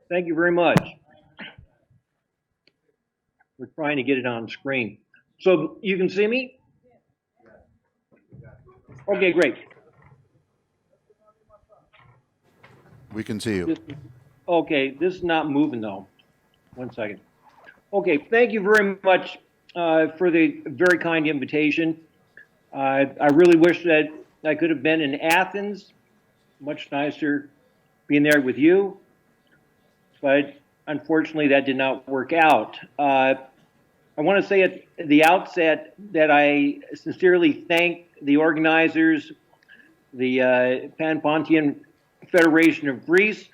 Thank you very much. We're trying to get it on screen. So you can see me? Okay, great. We can see you. Okay, this is not moving though. 1 second. Okay, thank you very much for the very kind invitation. I really wish that I could have been in Athens. Much nicer being there with you, but unfortunately that did not work out. I want to say at the outset that I sincerely thank the organizers, the Pan-Pontian Federation of Greece,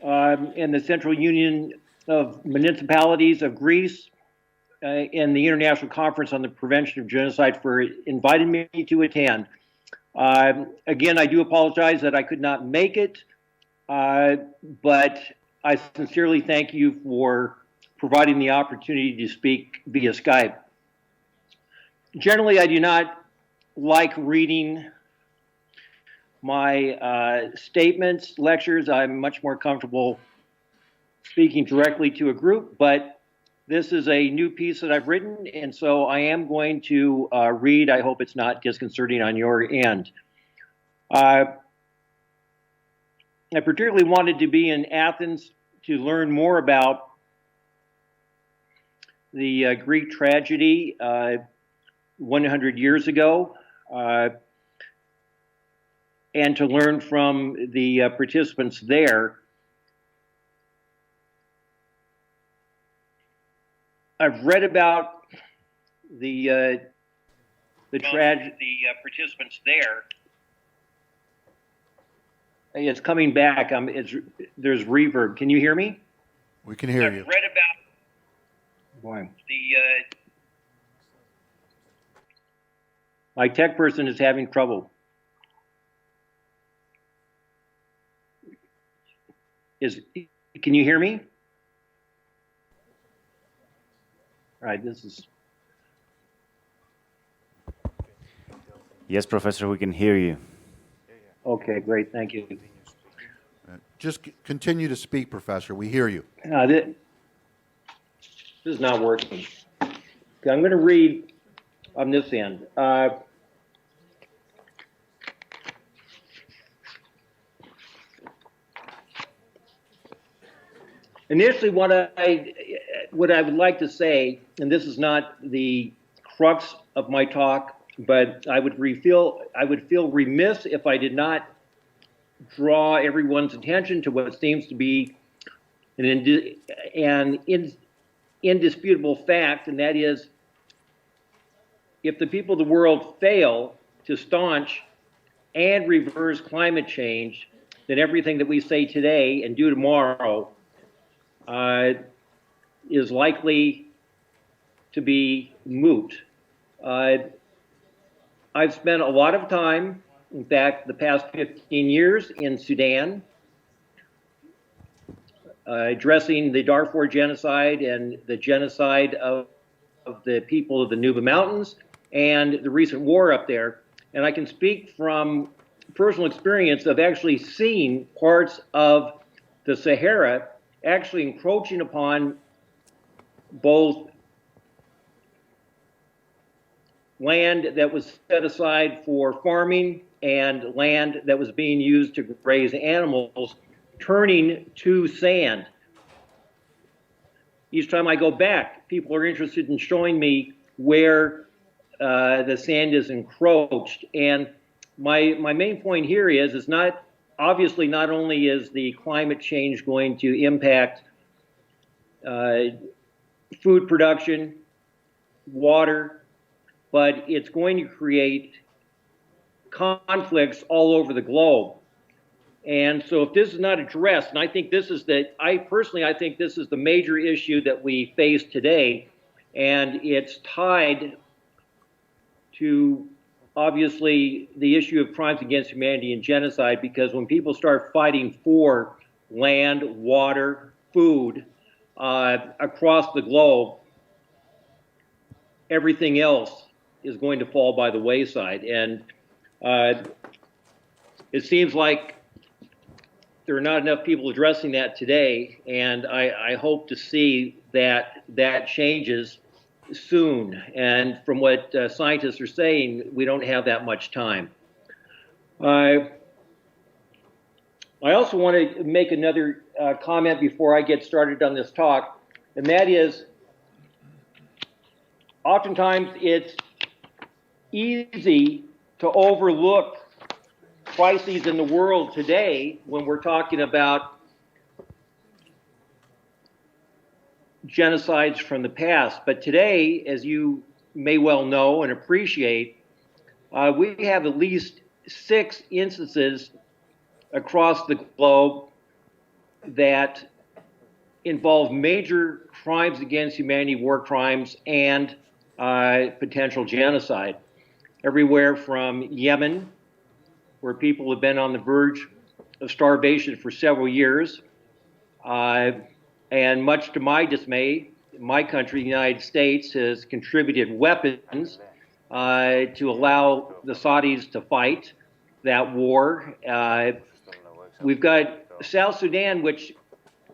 and the Central Union of Municipalities of Greece, and the International Conference on the Prevention of Genocide for inviting me to attend. Again, I do apologize that I could not make it, but I sincerely thank you for providing the opportunity to speak via Skype. Generally, I do not like reading my statements, lectures. I'm much more comfortable speaking directly to a group, but this is a new piece that I've written, and so I am going to read. I hope it's not disconcerting on your end. I particularly wanted to be in Athens to learn more about the Greek tragedy 100 years ago, and to learn from the participants there. I've read about the tragedy, the participants there. It's coming back. There's reverb. Can you hear me? We can hear you. I've read about my tech person is having trouble. Can you hear me? All right, this is. Yes, Professor, we can hear you. Okay, great, thank you. Just continue to speak, Professor. We hear you. This is not working. Okay, I'm going to read on this end. Initially, what I would like to say, and this is not the crux of my talk, but I would feel remiss if I did not draw everyone's attention to what seems to be an indisputable fact, and that is, if the people of the world fail to staunch and reverse climate change, then everything that we say today and do tomorrow is likely to be moot. I've spent a lot of time, in fact, the past 15 years in Sudan, addressing the Darfur genocide and the genocide of the people of the Nuba Mountains and the recent war up there. And I can speak from personal experience of actually seeing parts of the Sahara actually encroaching upon both land that was set aside for farming and land that was being used to graze animals, turning to sand. Each time I go back, people are interested in showing me where the sand is encroached. And my main point here is not, obviously not only is the climate change going to impact food production, water, but it's going to create conflicts all over the globe. And so if this is not addressed, and I think this is I think this is the major issue that we face today, and it's tied to obviously the issue of crimes against humanity and genocide, because when people start fighting for land, water, food across the globe, everything else is going to fall by the wayside. And it seems like there are not enough people addressing that today, and I hope to see that changes soon. And from what scientists are saying, we don't have that much time. I also want to make another comment before I get started on this talk, and that is, oftentimes it's easy to overlook crises in the world today when we're talking about genocides from the past. But today, as you may well know and appreciate, we have at least 6 instances across the globe that involve major crimes against humanity, war crimes, and potential genocide. Everywhere from Yemen, where people have been on the verge of starvation for several years, and much to my dismay, my country, the United States, has contributed weapons to allow the Saudis to fight that war. We've got South Sudan, which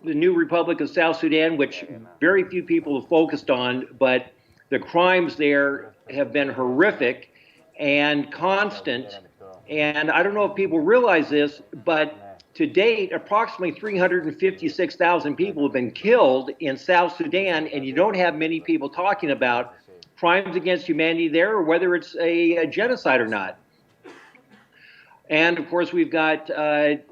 the new Republic of South Sudan, which very few people have focused on, but the crimes there have been horrific and constant. And I don't know if people realize this, but to date, approximately 356,000 people have been killed in South Sudan, and you don't have many people talking about crimes against humanity there, or whether it's a genocide or not. And of course, we've got the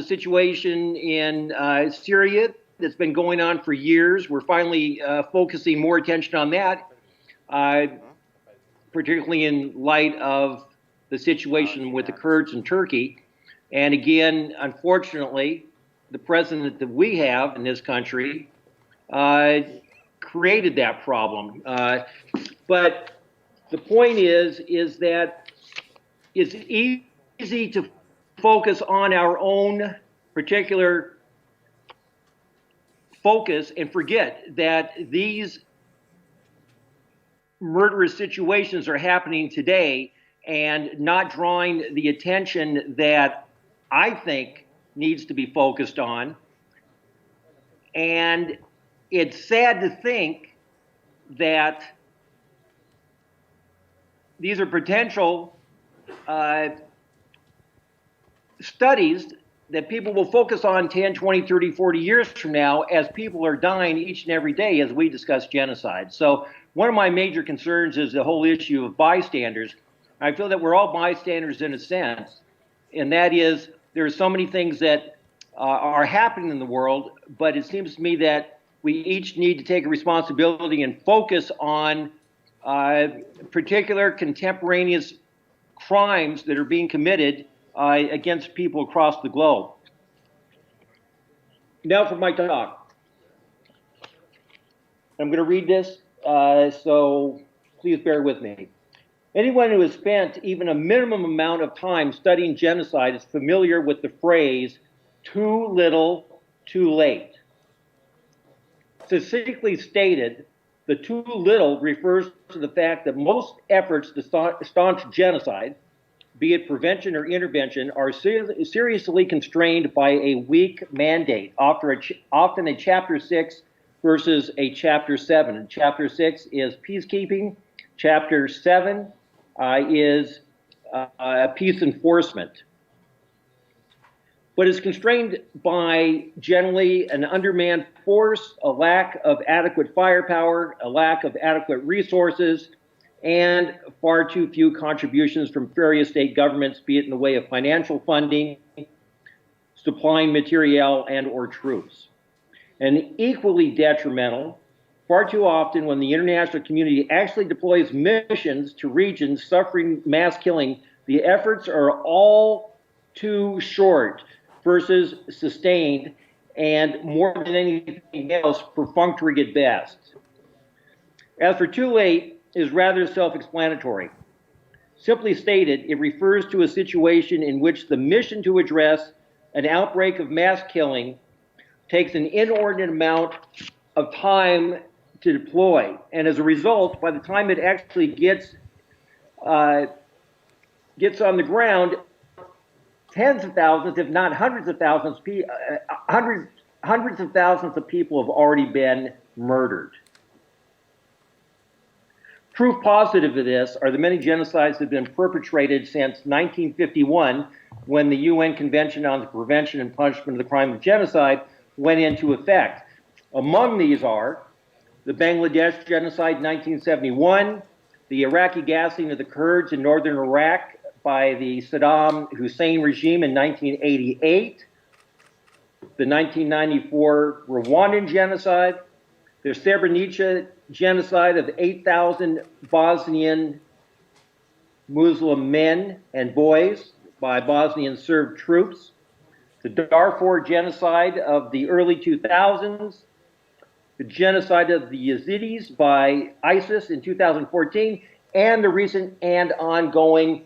situation in Syria that's been going on for years. We're finally focusing more attention on that, particularly in light of the situation with the Kurds in Turkey. And again, unfortunately, the president that we have in this country created that problem. But the point is that it's easy to focus on our own particular focus and forget that these murderous situations are happening today, and not drawing the attention that I think needs to be focused on. And it's sad to think that these are potential studies that people will focus on 10, 20, 30, 40 years from now, as people are dying each and every day as we discuss genocide. So one of my major concerns is the whole issue of bystanders. I feel that we're all bystanders in a sense, and that is, there are so many things that are happening in the world, but it seems to me that we each need to take a responsibility and focus on particular contemporaneous crimes that are being committed against people across the globe. Now for my talk. I'm going to read this, so please bear with me. Anyone who has spent even a minimum amount of time studying genocide is familiar with the phrase, too little, too late. Succinctly stated, the too little refers to the fact that most efforts to staunch genocide, be it prevention or intervention, are seriously constrained by a weak mandate, often a Chapter 6 versus a Chapter 7. And Chapter 6 is peacekeeping. Chapter 7 is peace enforcement. But is constrained by generally an undermanned force, a lack of adequate firepower, a lack of adequate resources, and far too few contributions from various state governments, be it in the way of financial funding, supplying materiel, and or troops. And equally detrimental, far too often when the international community actually deploys missions to regions suffering mass killing, the efforts are all too short versus sustained, and more than anything else, perfunctory at best. As for too late, is rather self-explanatory. Simply stated, it refers to a situation in which the mission to address an outbreak of mass killing takes an inordinate amount of time to deploy. And as a result, by the time it actually gets on the ground, tens of thousands, if not hundreds of thousands, hundreds of thousands of people have already been murdered. Proof positive of this are the many genocides that have been perpetrated since 1951, when the UN Convention on the Prevention and Punishment of the Crime of Genocide went into effect. Among these are the Bangladesh genocide in 1971, the Iraqi gassing of the Kurds in northern Iraq by the Saddam Hussein regime in 1988, the 1994 Rwandan genocide, the Srebrenica genocide of 8,000 Bosnian Muslim men and boys by Bosnian Serb troops, the Darfur genocide of the early 2000s, the genocide of the Yazidis by ISIS in 2014, and the recent and ongoing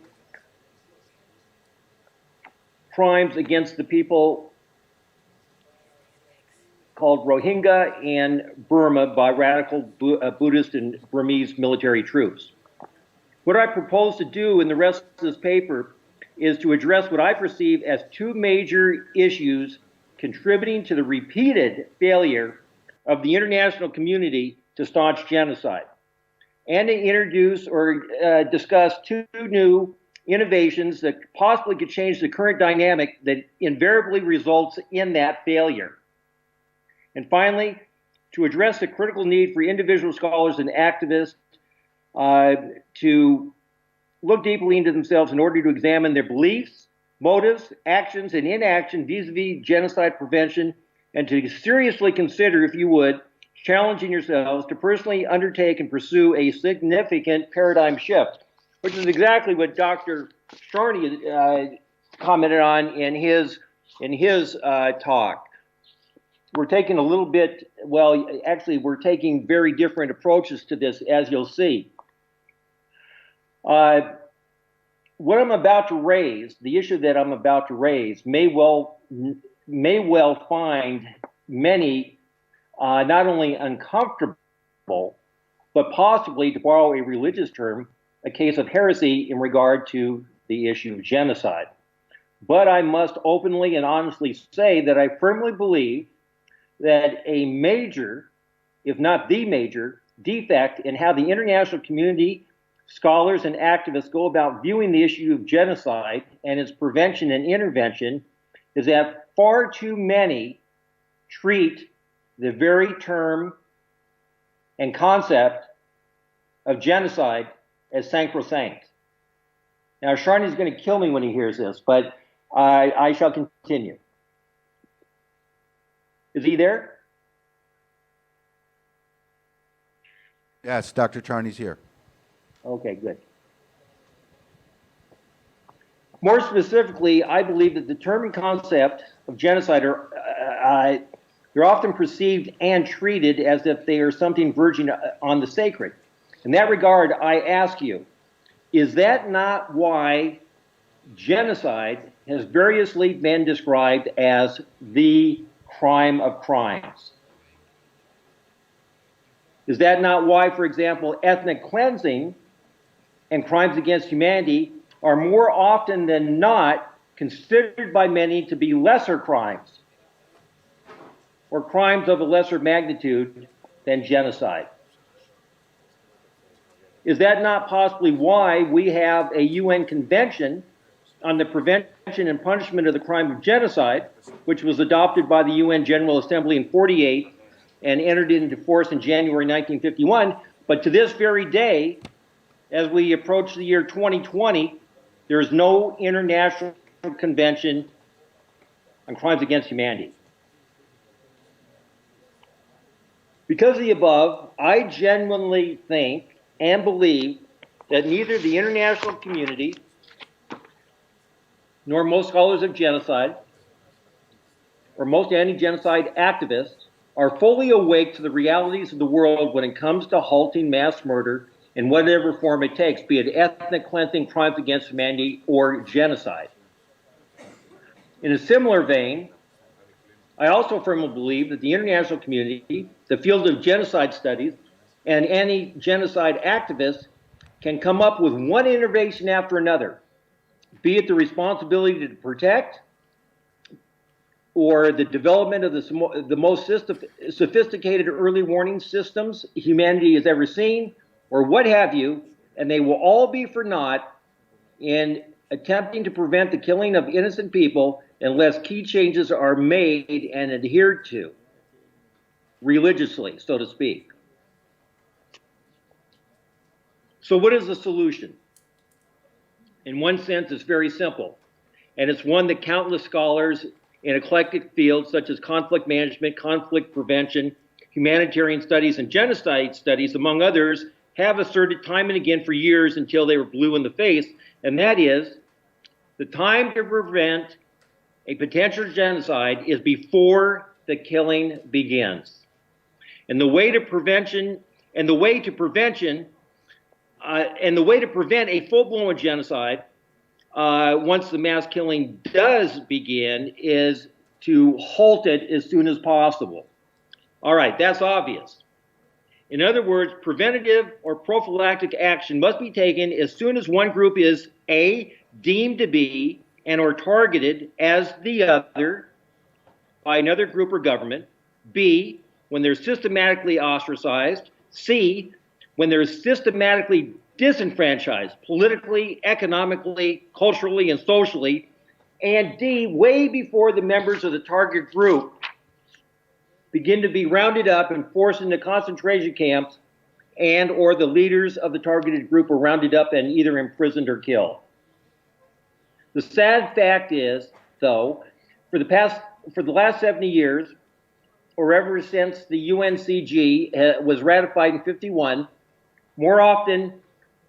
crimes against the people called Rohingya in Burma by radical Buddhist and Burmese military troops. What I propose to do in the rest of this paper is to address what I perceive as two major issues contributing to the repeated failure of the international community to staunch genocide, and to introduce or discuss two new innovations that possibly could change the current dynamic that invariably results in that failure. And finally, to address the critical need for individual scholars and activists to look deeply into themselves in order to examine their beliefs, motives, actions, and inaction vis-a-vis genocide prevention, and to seriously consider, if you would, challenging yourselves to personally undertake and pursue a significant paradigm shift, which is exactly what Dr. Charny commented on in his talk. We're taking a little bit, well, actually, we're taking very different approaches to this, as you'll see. What I'm about to raise, the issue that I'm about to raise, may well find many not only uncomfortable, but possibly, to borrow a religious term, a case of heresy in regard to the issue of genocide. But I must openly and honestly say that I firmly believe that a major, if not the major, defect in how the international community, scholars, and activists go about viewing the issue of genocide and its prevention and intervention is that far too many treat the very term and concept of genocide as sacrosanct. Now, Charny is going to kill me when he hears this, but I shall continue. Is he there? Yes, Dr. Charny's here. Okay, good. More specifically, I believe that the term and concept of genocide are they're often perceived and treated as if they are something verging on the sacred. In that regard, I ask you, is that not why genocide has variously been described as the crime of crimes? Is that not why, for example, ethnic cleansing and crimes against humanity are more often than not considered by many to be lesser crimes, or crimes of a lesser magnitude than genocide? Is that not possibly why we have a UN Convention on the Prevention and Punishment of the Crime of Genocide, which was adopted by the UN General Assembly in '48 and entered into force in January 1951, but to this very day, as we approach the year 2020, there is no international convention on crimes against humanity. Because of the above, I genuinely think and believe that neither the international community nor most scholars of genocide or most anti-genocide activists are fully awake to the realities of the world when it comes to halting mass murder in whatever form it takes, be it ethnic cleansing, crimes against humanity, or genocide. In a similar vein, I also firmly believe that the international community, the field of genocide studies, and anti-genocide activists can come up with one innovation after another be it the responsibility to protect or the development of the most sophisticated early warning systems humanity has ever seen, or what have you, and they will all be for naught in attempting to prevent the killing of innocent people unless key changes are made and adhered to religiously, so to speak. So what is the solution? In one sense, it's very simple, and it's one that countless scholars in eclectic fields such as conflict management, conflict prevention, humanitarian studies, and genocide studies, among others, have asserted time and again for years until they were blue in the face, and that is the time to prevent a potential genocide is before the killing begins. And the way to prevent a full-blown genocide once the mass killing does begin is to halt it as soon as possible. All right, that's obvious. In other words, preventative or prophylactic action must be taken as soon as one group is A, deemed to be and or targeted as the other by another group or government, B, when they're systematically ostracized, C, when they're systematically disenfranchised politically, economically, culturally, and socially, and D, way before the members of the target group begin to be rounded up and forced into concentration camps, and or the leaders of the targeted group are rounded up and either imprisoned or killed. The sad fact is, though, for the last 70 years, or ever since the UNCG was ratified in 51, more often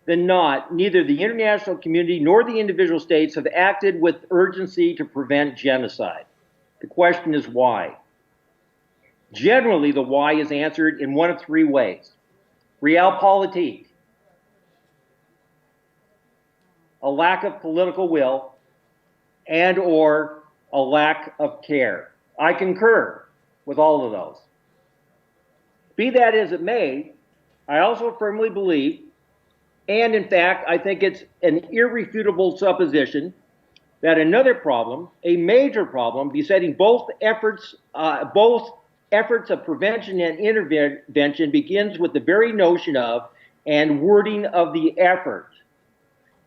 than not, neither the international community nor the individual states have acted with urgency to prevent genocide. The question is why? Generally, the why is answered in one of three ways. Realpolitik, a lack of political will, and or a lack of care. I concur with all of those. Be that as it may, I also firmly believe, and in fact, I think it's an irrefutable supposition, that another problem, a major problem, besetting both efforts of prevention and intervention begins with the very notion of and wording of the effort.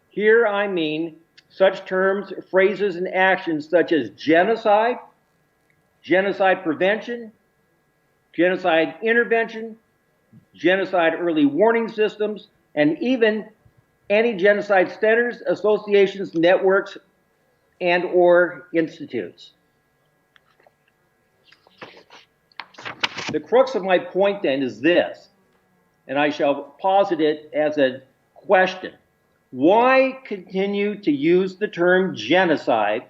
Here I mean such terms, phrases, and actions such as genocide, genocide prevention, genocide intervention, genocide early warning systems, and even anti-genocide centers, associations, networks, and or institutes. The crux of my point then is this, and I shall posit it as a question. Why continue to use the term genocide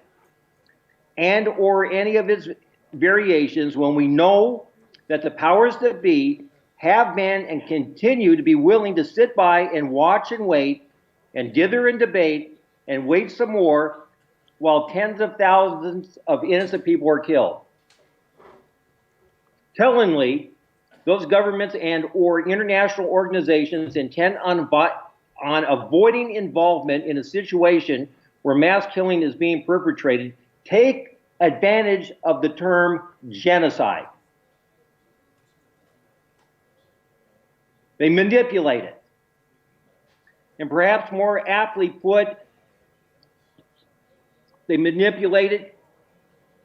and or any of its variations when we know that the powers that be have been and continue to be willing to sit by and watch and wait and dither and debate and wait some more while tens of thousands of innocent people are killed? Tellingly, those governments and or international organizations intent on avoiding involvement in a situation where mass killing is being perpetrated take advantage of the term genocide. They manipulate it. And perhaps more aptly put, they manipulate it,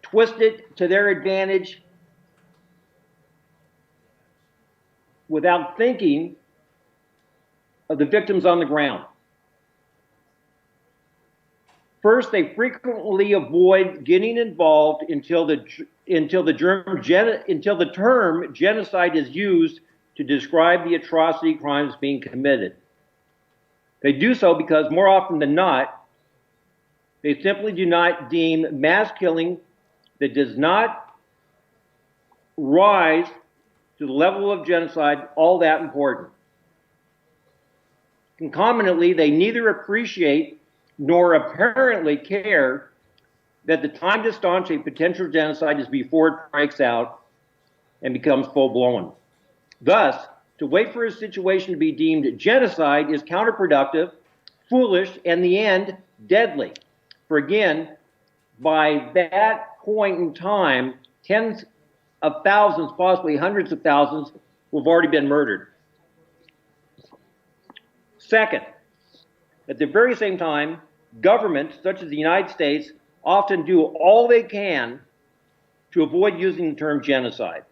twist it to their advantage without thinking of the victims on the ground. First, they frequently avoid getting involved until the term genocide is used to describe the atrocity crimes being committed. They do so because more often than not, they simply do not deem mass killing that does not rise to the level of genocide all that important. Concomitantly, they neither appreciate nor apparently care that the time to staunch a potential genocide is before it breaks out and becomes full-blown. Thus, to wait for a situation to be deemed genocide is counterproductive, foolish, and in the end, deadly. For again, by that point in time, tens of thousands, possibly hundreds of thousands, will have already been murdered. Second, at the very same time, governments such as the United States often do all they can to avoid using the term genocide.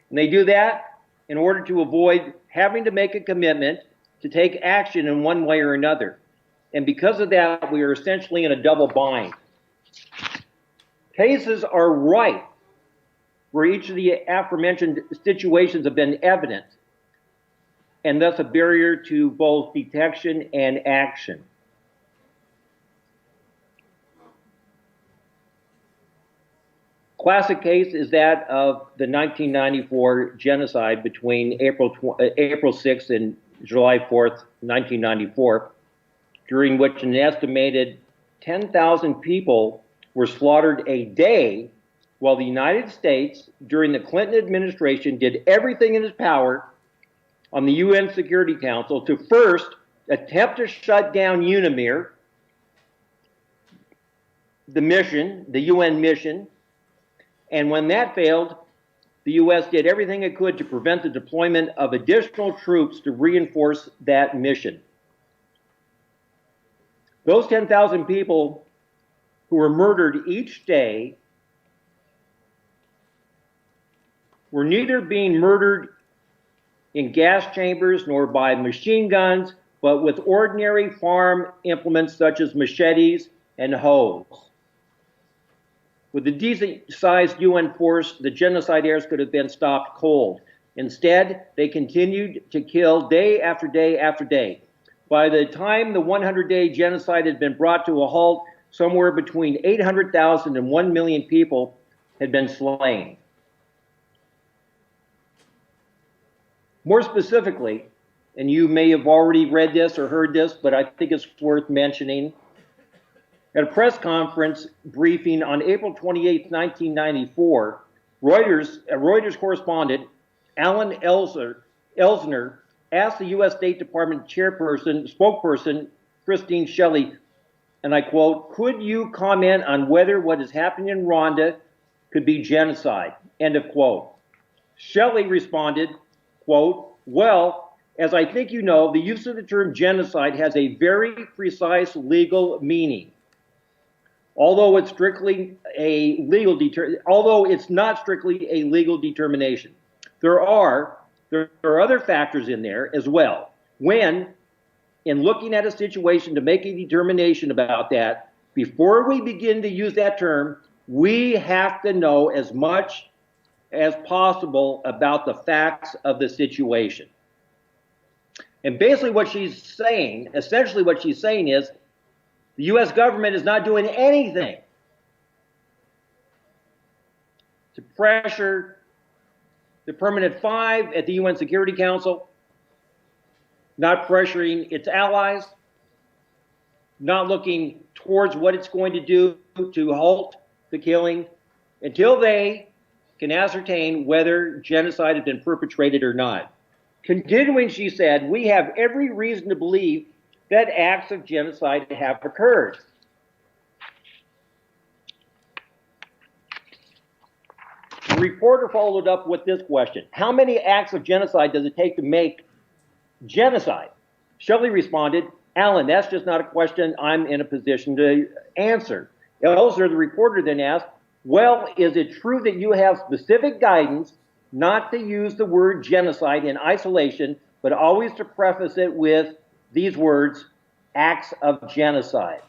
And they do that in order to avoid having to make a commitment to take action in one way or another. And because of that, we are essentially in a double bind. Cases are rife where each of the aforementioned situations have been evident, and thus a barrier to both detection and action. Classic case is that of the 1994 genocide between April 6th and July 4th, 1994, during which an estimated 10,000 people were slaughtered a day, while the United States, during the Clinton administration, did everything in its power on the UN Security Council to first attempt to shut down UNAMIR, the mission, the UN mission, and when that failed, the U.S. did everything it could to prevent the deployment of additional troops to reinforce that mission. Those 10,000 people who were murdered each day were neither being murdered in gas chambers nor by machine guns, but with ordinary farm implements such as machetes and hoes. With a decent-sized UN force, the genocide heirs could have been stopped cold. Instead, they continued to kill day after day after day. By the time the 100-day genocide had been brought to a halt, somewhere between 800,000 and 1 million people had been slain. More specifically, and you may have already read this or heard this, but I think it's worth mentioning, at a press conference briefing on April 28, 1994, Reuters correspondent Alan Elsner asked the U.S. State Department spokesperson Christine Shelley, and I quote, "Could you comment on whether what is happening in Rwanda could be genocide?" End of quote. Shelley responded, quote, "Well, as I think you know, the use of the term genocide has a very precise legal meaning. Although it's not strictly a legal determination. There are other factors in there as well. When, in looking at a situation to make a determination about that, before we begin to use that term, we have to know as much as possible about the facts of the situation." And basically what she's saying, essentially what she's saying is, the U.S. government is not doing anything to pressure the Permanent Five at the UN Security Council, not pressuring its allies, not looking towards what it's going to do to halt the killing until they can ascertain whether genocide has been perpetrated or not. Continuing, she said, "We have every reason to believe that acts of genocide have occurred." The reporter followed up with this question: "How many acts of genocide does it take to make genocide?" Shelley responded, "Alan, that's just not a question I'm in a position to answer." Elsner, the reporter, then asked, "Well, is it true that you have specific guidance not to use the word genocide in isolation, but always to preface it with these words, acts of genocide?"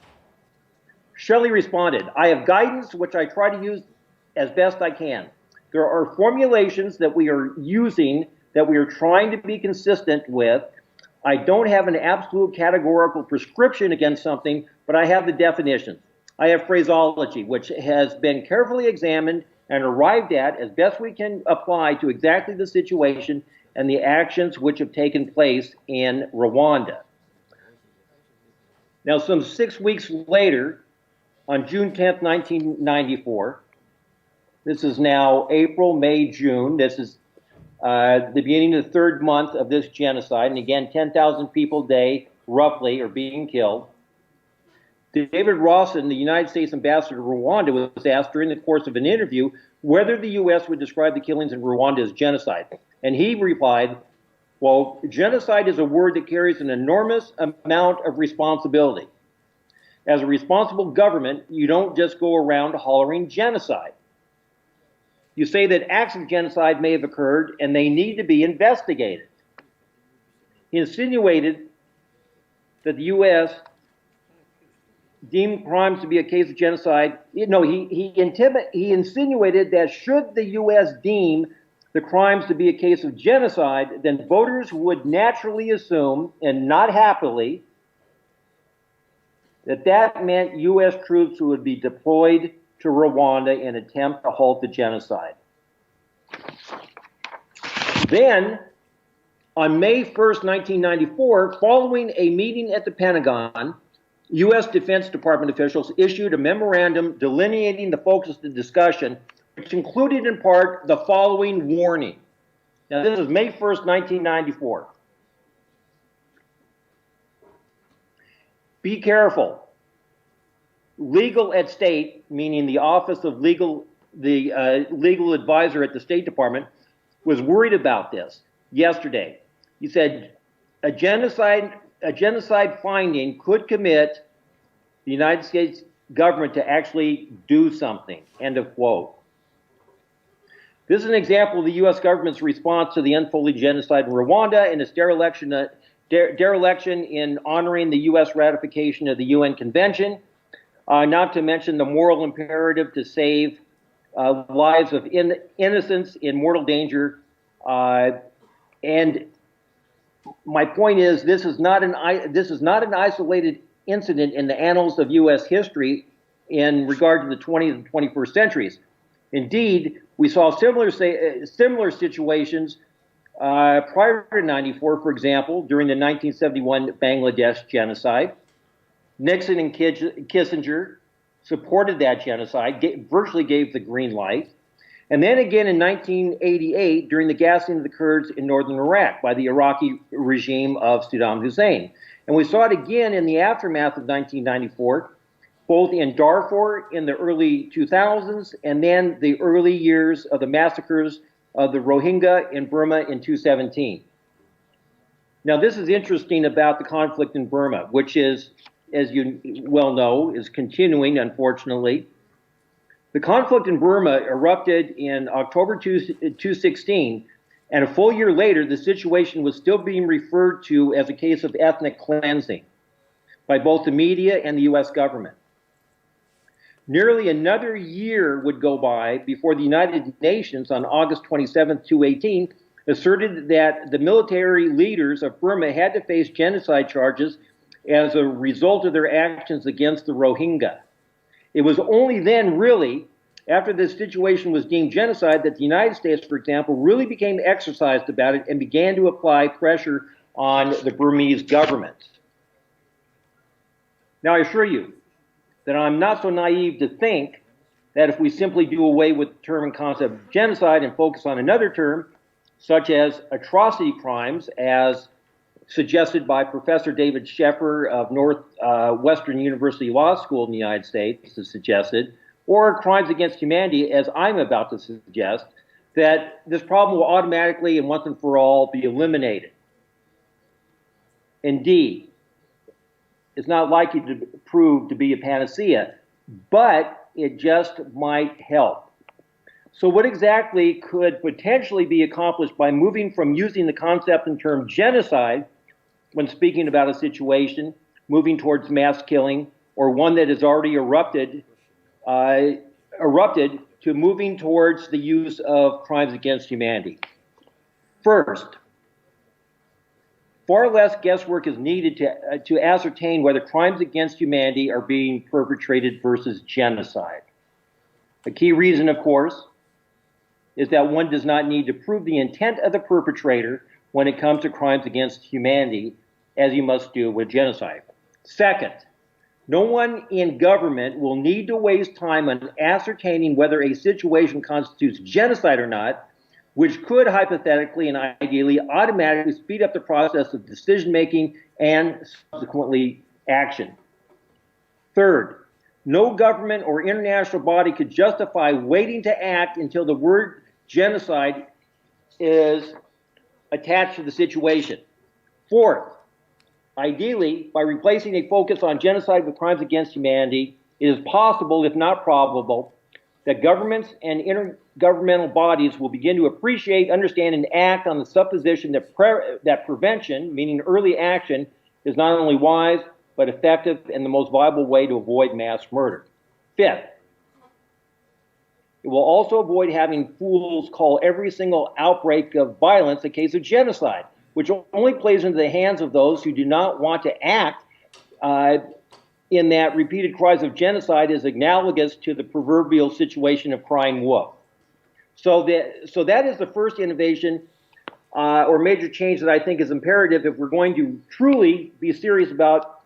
Shelley responded, "I have guidance which I try to use as best I can. There are formulations that we are using that we are trying to be consistent with. I don't have an absolute categorical prescription against something, but I have the definitions. I have phraseology which has been carefully examined and arrived at as best we can apply to exactly the situation and the actions which have taken place in Rwanda." Now, some 6 weeks later, on June 10th, 1994, this is now April, May, June, this is the beginning of the third month of this genocide, and again, 10,000 people a day roughly, are being killed. David Rawson, the United States ambassador to Rwanda, was asked during the course of an interview whether the U.S. would describe the killings in Rwanda as genocide. And he replied, well, genocide is a word that carries an enormous amount of responsibility. As a responsible government, you don't just go around hollering genocide. You say that acts of genocide may have occurred and they need to be investigated. He insinuated that the U.S. deemed crimes to be a case of genocide. No, he insinuated that should the U.S. deem the crimes to be a case of genocide, then voters would naturally assume, and not happily, that meant U.S. troops would be deployed to Rwanda in an attempt to halt the genocide. Then, on May 1st, 1994, following a meeting at the Pentagon, U.S. Defense Department officials issued a memorandum delineating the focus of the discussion, which included in part the following warning. Now, this is May 1st, 1994. Be careful. Legal at state, meaning the Office of Legal Advisor at the State Department, was worried about this yesterday. He said a genocide finding could commit the United States government to actually do something, end of quote. This is an example of the U.S. government's response to the unfolding genocide in Rwanda and its dereliction in honoring the U.S. ratification of the UN Convention, not to mention the moral imperative to save lives of innocents in mortal danger. And my point is, this is not an isolated incident in the annals of U.S. history in regard to the 20th and 21st centuries. Indeed, we saw similar situations prior to '94, for example, during the 1971 Bangladesh genocide. Nixon and Kissinger supported that genocide, virtually gave the green light. And then again in 1988, during the gassing of the Kurds in northern Iraq by the Iraqi regime of Saddam Hussein. And we saw it again in the aftermath of 1994, both in Darfur in the early 2000s and then the early years of the massacres of the Rohingya in Burma in 2017. Now, this is interesting about the conflict in Burma, which is, as you well know, is continuing, unfortunately. The conflict in Burma erupted in October 2016, and a full year later, the situation was still being referred to as a case of ethnic cleansing by both the media and the U.S. government. Nearly another year would go by before the United Nations on August 27, 2018, asserted that the military leaders of Burma had to face genocide charges as a result of their actions against the Rohingya. It was only then, really, after this situation was deemed genocide, that the United States, for example, really became exercised about it and began to apply pressure on the Burmese government. Now, I assure you that I'm not so naive to think that if we simply do away with the term and concept of genocide and focus on another term, such as atrocity crimes, as suggested by Professor David Sheffer of Northwestern University Law School in the United States, has suggested, or crimes against humanity, as I'm about to suggest, that this problem will automatically and once and for all be eliminated. Indeed, it's not likely to prove to be a panacea, but it just might help. So what exactly could potentially be accomplished by moving from using the concept and term genocide when speaking about a situation, moving towards mass killing, or one that has already erupted, to moving towards the use of crimes against humanity? First, far less guesswork is needed to ascertain whether crimes against humanity are being perpetrated versus genocide. A key reason, of course, is that one does not need to prove the intent of the perpetrator when it comes to crimes against humanity, as you must do with genocide. Second, no one in government will need to waste time on ascertaining whether a situation constitutes genocide or not, which could hypothetically and ideally automatically speed up the process of decision-making and subsequently action. Third, no government or international body could justify waiting to act until the word genocide is attached to the situation. Fourth, ideally, by replacing a focus on genocide with crimes against humanity, it is possible, if not probable, that governments and intergovernmental bodies will begin to appreciate, understand, and act on the supposition that prevention, meaning early action, is not only wise, but effective and the most viable way to avoid mass murder. Fifth, it will also avoid having fools call every single outbreak of violence a case of genocide, which only plays into the hands of those who do not want to act in that repeated cries of genocide is analogous to the proverbial situation of crying wolf. So that is the first innovation or major change that I think is imperative if we're going to truly be serious about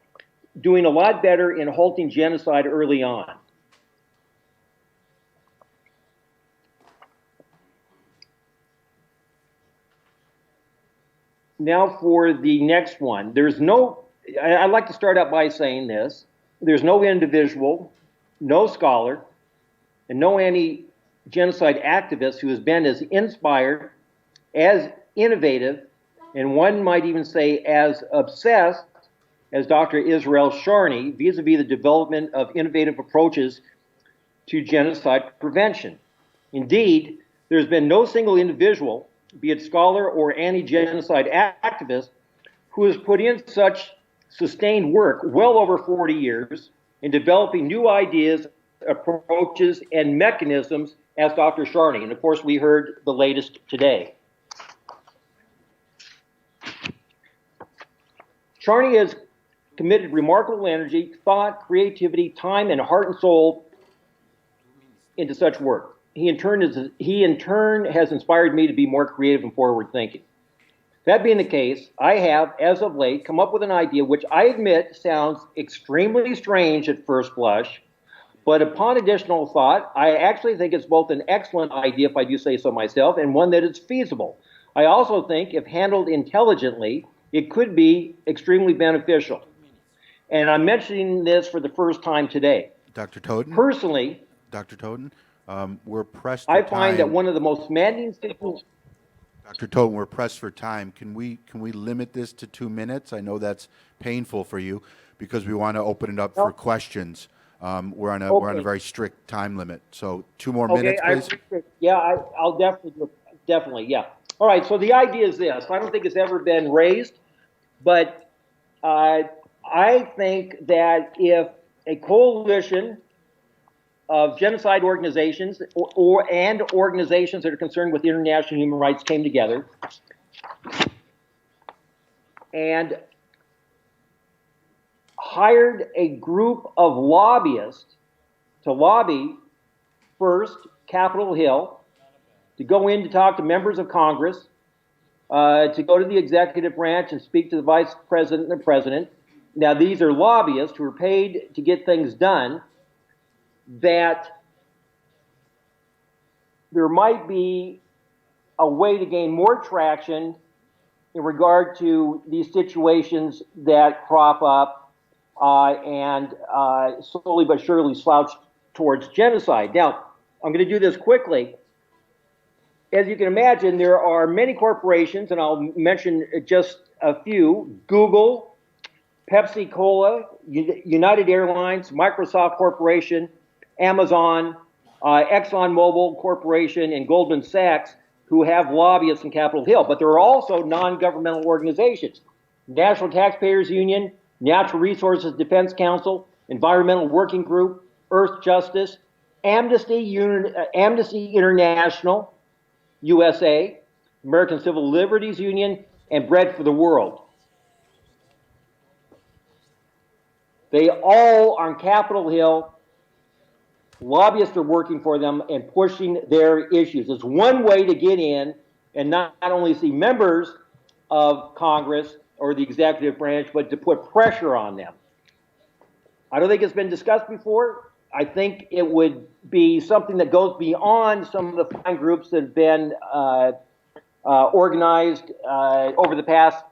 doing a lot better in halting genocide early on. Now for the next one. I'd like to start out by saying this. There's no individual, no scholar, and no anti-genocide activist who has been as inspired, as innovative, and one might even say as obsessed as Dr. Israel Charny vis-a-vis the development of innovative approaches to genocide prevention. Indeed, there's been no single individual, be it scholar or anti-genocide activist, who has put in such sustained work, well over 40 years, in developing new ideas, approaches, and mechanisms as Dr. Charny. And of course, we heard the latest today. Charny has committed remarkable energy, thought, creativity, time, and heart and soul into such work. He in turn has inspired me to be more creative and forward-thinking. That being the case, I have, as of late, come up with an idea which I admit sounds extremely strange at first blush, but upon additional thought, I actually think it's both an excellent idea, if I do say so myself, and one that is feasible. I also think, if handled intelligently, it could be extremely beneficial. And I'm mentioning this for the first time today. Dr. Totten? Personally, Dr. Totten, we're pressed for I time. find that one of the most maddening signals. Dr. Totten, we're pressed for time. Can we limit this to 2 minutes? I know that's painful for you because we want to open it up for questions. We're on a very strict time limit. So 2 more minutes, please. I'll definitely, yeah. All right, so the idea is this. I don't think it's ever been raised, but I think that if a coalition of genocide organizations and organizations that are concerned with international human rights came together and hired a group of lobbyists to lobby first Capitol Hill, to go in to talk to members of Congress, to go to the executive branch and speak to the vice president and the president. Now, these are lobbyists who are paid to get things done, that there might be a way to gain more traction in regard to these situations that crop up and slowly but surely slouch towards genocide. Now, I'm going to do this quickly. As you can imagine, there are many corporations, and I'll mention just a few: Google, Pepsi Cola, United Airlines, Microsoft Corporation, Amazon, ExxonMobil Corporation, and Goldman Sachs, who have lobbyists in Capitol Hill. But there are also non-governmental organizations: National Taxpayers Union, Natural Resources Defense Council, Environmental Working Group, Earth Justice, Amnesty International, USA, American Civil Liberties Union, and Bread for the World. They all are on Capitol Hill. Lobbyists are working for them and pushing their issues. It's one way to get in and not only see members of Congress or the executive branch, but to put pressure on them. I don't think it's been discussed before. I think it would be something that goes beyond some of the fine groups that have been organized over the past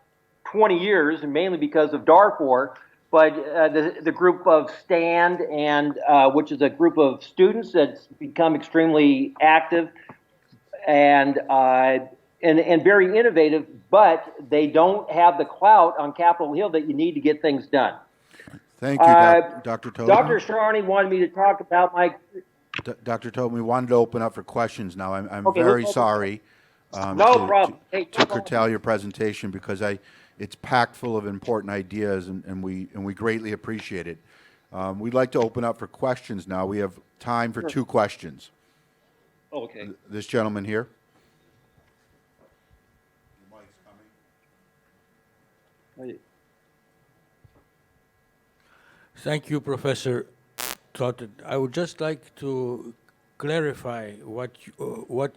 20 years, and mainly because of Darfur. But the group of Stand, and which is a group of students that's become extremely active and very innovative, but they don't have the clout on Capitol Hill that you need to get things done. Thank you, Dr. Totten. Dr. Charny wanted me to talk about my... Dr. Totten, we wanted to open up for questions now. I'm Okay, very let's sorry No problem. Hey, to curtail your presentation because it's packed full of important ideas, and we greatly appreciate it. We'd like to open up for questions now. We have time for 2 questions. Okay. This gentleman here. Your mic's coming. Thank you, Professor Totten. I would just like to clarify what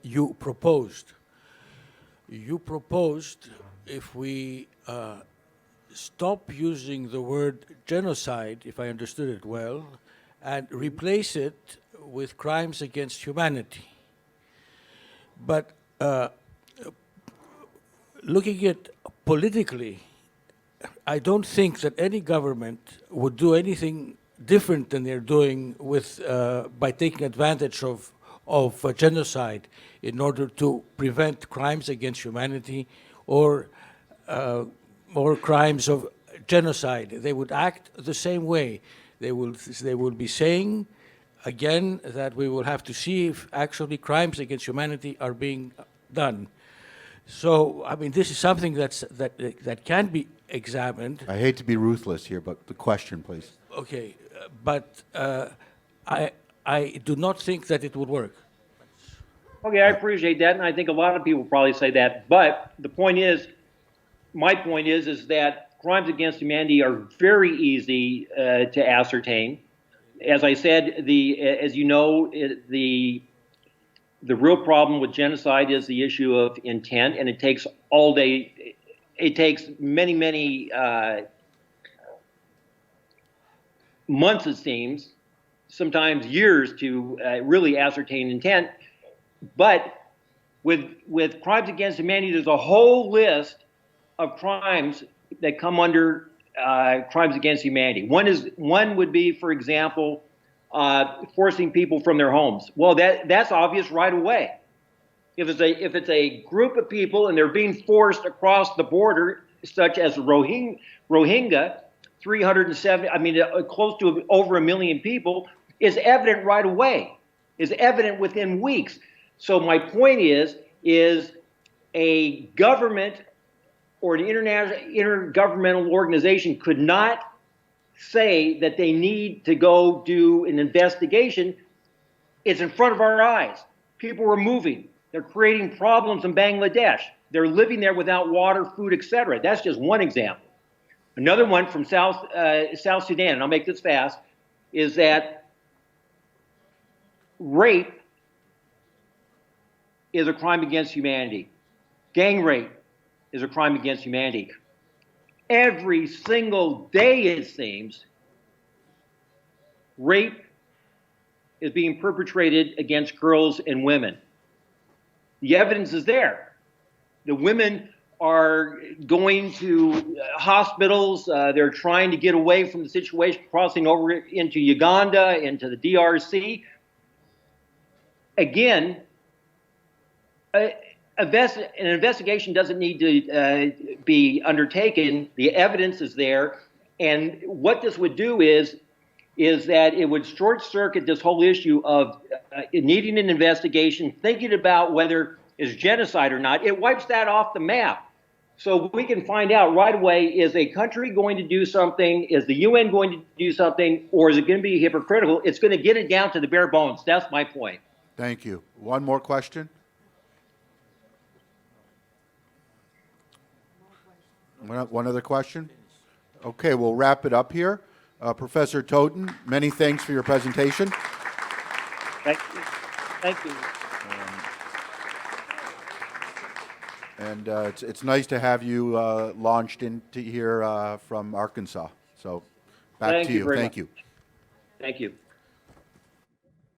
you proposed. You proposed if we stop using the word genocide, if I understood it well, and replace it with crimes against humanity. But looking at politically, I don't think that any government would do anything different than they're doing with by taking advantage of genocide in order to prevent crimes against humanity or crimes of genocide. They would act the same way. They will be saying again that we will have to see if actually crimes against humanity are being done. So, I mean, this is something that can be examined. I hate to be ruthless here, but the question, please. Okay, but I do not think that it would work. Okay, I appreciate that, and I think a lot of people probably say that. But the point is, my point is that crimes against humanity are very easy to ascertain. As I said, as you know, the real problem with genocide is the issue of intent, and it takes all day. It takes many months, it seems, sometimes years to really ascertain intent. But with crimes against humanity, there's a whole list of crimes that come under crimes against humanity. One would be, for example, forcing people from their homes. Well, that's obvious right away. If it's a group of people and they're being forced across the border, such as Rohingya, 370, I mean, close to over 1 million people, is evident right away, is evident within weeks. So my point is a government or an intergovernmental organization could not say that they need to go do an investigation. It's in front of our eyes. People are moving. They're creating problems in Bangladesh. They're living there without water, food, etc. That's just one example. Another one from South Sudan, and I'll make this fast, is that rape is a crime against humanity. Gang rape is a crime against humanity. Every single day, it seems, rape is being perpetrated against girls and women. The evidence is there. The women are going to hospitals. They're trying to get away from the situation, crossing over into Uganda, into the DRC. Again, an investigation doesn't need to be undertaken. The evidence is there. And what this would do is that it would short-circuit this whole issue of needing an investigation, thinking about whether it's genocide or not. It wipes that off the map. So we can find out right away, is a country going to do something? Is the UN going to do something? Or is it going to be hypocritical? It's going to get it down to the bare bones. That's my point. Thank you. One more question? One other question? Okay, we'll wrap it up here. Professor Totten, many thanks for your presentation. Thank you. Thank you. And it's nice to have you launched into here from Arkansas. So back to you. Thank you. Thank you.